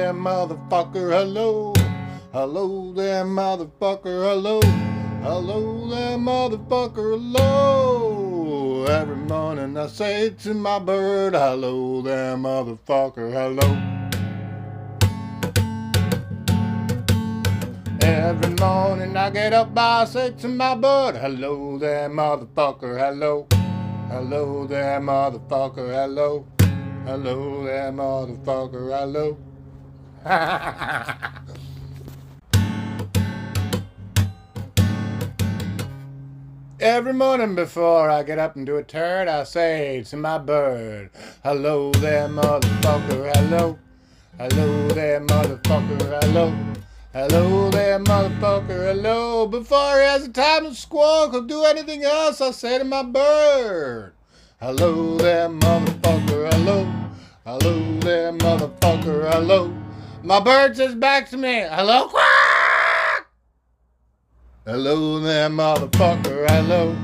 there, motherfucker, hello. Hello there, motherfucker, hello. Hello there, motherfucker, hello. Every morning I say to my bird, hello there, motherfucker, hello. Every morning I get up, I say to my bird, hello there, motherfucker, hello. Hello there, motherfucker, hello. Hello there, motherfucker, hello. Every morning before I get up and do a turd, I say to my bird, hello there, motherfucker, hello. Hello there, motherfucker, hello. Hello there, motherfucker, hello. Before he has the time to squawk or do anything else, I say to my bird, hello there, motherfucker, hello. Hello there, motherfucker, hello. My bird says back to me, hello, quack. Hello there, motherfucker, hello.